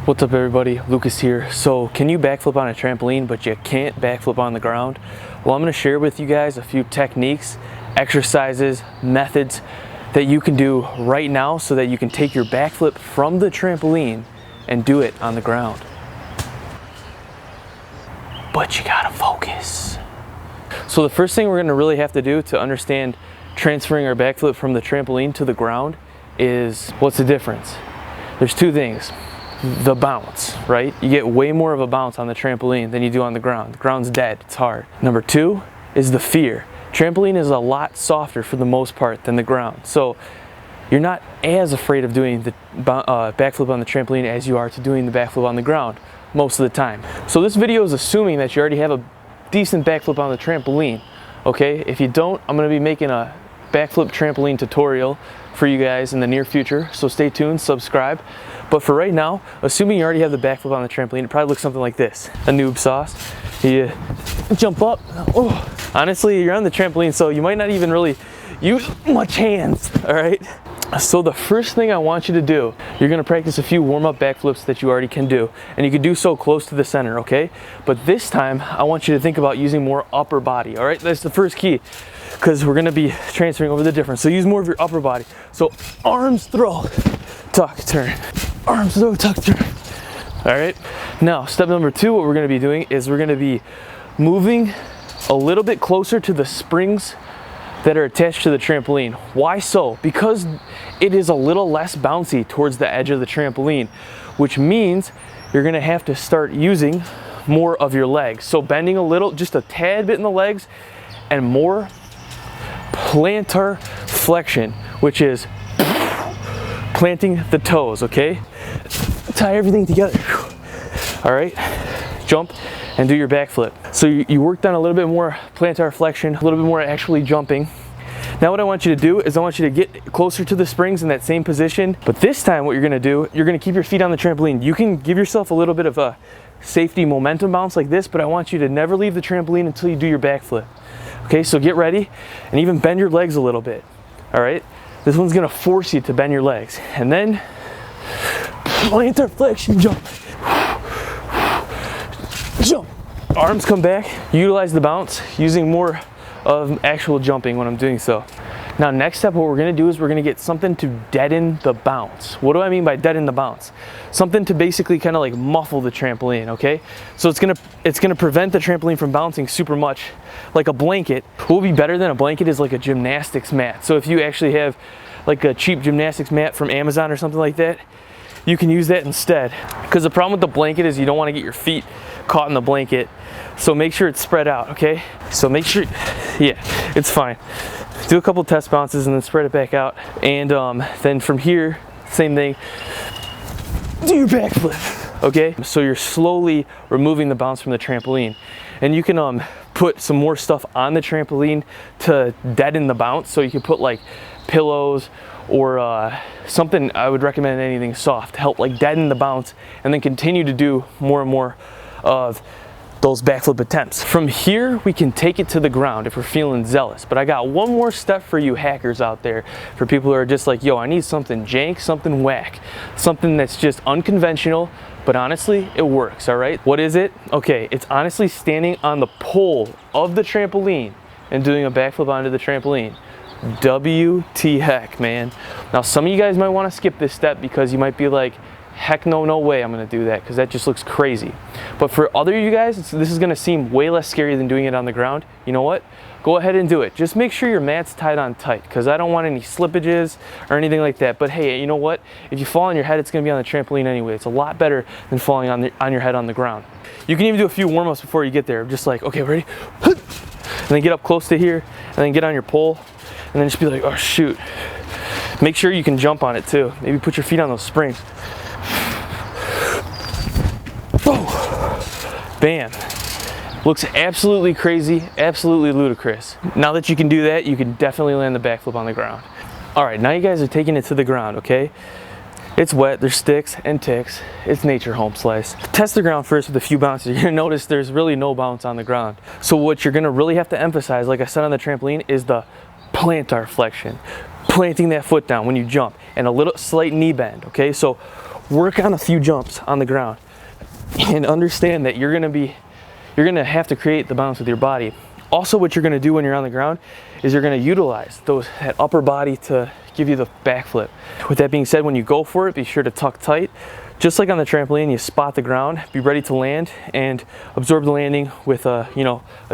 What's up everybody, Lucas here. So can you backflip on a trampoline but you can't backflip on the ground? Well, I'm going to share with you guys a few techniques, exercises, methods that you can do right now so that you can take your backflip from the trampoline and do it on the ground. But you gotta focus. So the first thing we're going to really have to do to understand transferring our backflip from the trampoline to the ground is, what's the difference? There's two things. The bounce, right? You get way more of a bounce on the trampoline than you do on the ground. The ground's dead, it's hard. Number two is the fear. Trampoline is a lot softer for the most part than the ground. So you're not as afraid of doing the backflip on the trampoline as you are to doing the backflip on the ground most of the time. So this video is assuming that you already have a decent backflip on the trampoline, okay? If you don't, I'm gonna be making a backflip trampoline tutorial for you guys in the near future, so stay tuned, subscribe. But for right now, assuming you already have the backflip on the trampoline, it probably looks something like this. A noob sauce. You jump up. Oh. Honestly, you're on the trampoline, so you might not even really use much hands, all right? So the first thing I want you to do, you're gonna practice a few warm-up backflips that you already can do, and you can do so close to the center, okay? But this time, I want you to think about using more upper body, all right? That's the first key, because we're gonna be transferring over the difference. So use more of your upper body. So arms, throw, tuck, turn. Arms, throw, tuck, turn. All right? Now, step number two, what we're gonna be doing is we're gonna be moving a little bit closer to the springs that are attached to the trampoline. Why so? Because it is a little less bouncy towards the edge of the trampoline, which means you're gonna have to start using more of your legs. So bending a little, just a tad bit in the legs, and more plantar flexion, which is planting the toes, okay? Tie everything together. All right, jump and do your backflip. So you worked on a little bit more plantar flexion, a little bit more actually jumping. Now what I want you to do is I want you to get closer to the springs in that same position, but this time what you're gonna do, you're gonna keep your feet on the trampoline. You can give yourself a little bit of a safety momentum bounce like this, but I want you to never leave the trampoline until you do your backflip. Okay, so get ready and even bend your legs a little bit, all right? This one's gonna force you to bend your legs. And then plantar flexion, jump. Jump. Arms come back, utilize the bounce, using more of actual jumping when I'm doing so. Now next step, what we're gonna do is we're gonna get something to deaden the bounce. What do I mean by deaden the bounce? Something to basically kind of like muffle the trampoline, okay? So it's gonna prevent the trampoline from bouncing super much. Like a blanket. What will be better than a blanket is like a gymnastics mat. So if you actually have like a cheap gymnastics mat from Amazon or something like that, you can use that instead. Because the problem with the blanket is you don't want to get your feet caught in the blanket. So make sure it's spread out, okay? So make sure, yeah, it's fine. Do a couple test bounces and then spread it back out. And then from here, same thing, do your backflip, okay? So you're slowly removing the bounce from the trampoline. And you can put some more stuff on the trampoline to deaden the bounce. So you can put like pillows or something. I would recommend anything soft to help like deaden the bounce, and then continue to do more and more of those backflip attempts. From here, we can take it to the ground if we're feeling zealous. But I got one more step for you hackers out there, for people who are just like, yo, I need something jank, something whack, something that's just unconventional, but honestly, it works, all right? What is it? Okay, it's honestly standing on the pole of the trampoline and doing a backflip onto the trampoline. WT heck, man. Now, some of you guys might want to skip this step because you might be like, heck no, no way I'm gonna do that, because that just looks crazy. But for other you guys, this is gonna seem way less scary than doing it on the ground. You know what? Go ahead and do it. Just make sure your mat's tied on tight, because I don't want any slippages or anything like that. But hey, you know what? If you fall on your head, it's gonna be on the trampoline anyway. It's a lot better than falling on your head on the ground. You can even do a few warm-ups before you get there. Just like, okay, ready? And then get up close to here, and then get on your pole, and then just be like, oh shoot. Make sure you can jump on it too. Maybe put your feet on those springs. Oh, bam. Looks absolutely crazy, absolutely ludicrous. Now that you can do that, you can definitely land the backflip on the ground. All right, now you guys are taking it to the ground, okay? It's wet, there's sticks and ticks. It's nature home slice. Test the ground first with a few bounces. You're gonna notice there's really no bounce on the ground. So what you're gonna really have to emphasize, like I said on the trampoline, is the plantar flexion. Planting that foot down when you jump, and a little slight knee bend, okay? So work on a few jumps on the ground and understand that you're gonna have to create the balance with your body. Also, what you're gonna do when you're on the ground is you're gonna utilize that upper body to give you the backflip. With that being said, when you go for it, be sure to tuck tight. Just like on the trampoline, you spot the ground, be ready to land and absorb the landing with a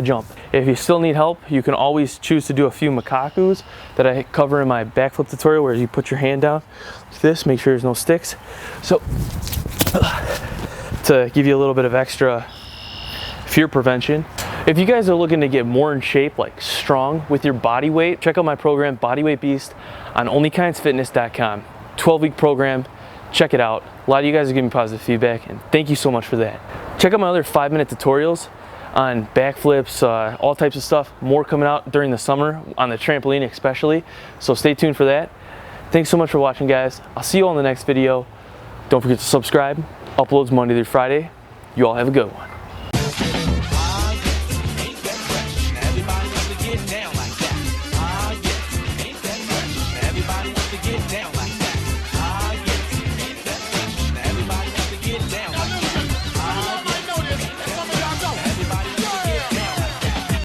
jump. If you still need help, you can always choose to do a few makakus that I cover in my backflip tutorial, where you put your hand down like this, make sure there's no sticks. So to give you a little bit of extra fear prevention. If you guys are looking to get more in shape, like strong with your body weight, check out my program, Bodyweight Beast, on onlykindsfitness.com. 12-week program. Check it out. A lot of you guys are giving me positive feedback, and thank you so much for that. Check out my other 5-minute tutorials on backflips, all types of stuff. More coming out during the summer on the trampoline especially, so stay tuned for that. Thanks so much for watching, guys. I'll see you all in the next video. Don't forget to subscribe. Uploads Monday through Friday. You all have a good one. Everybody down.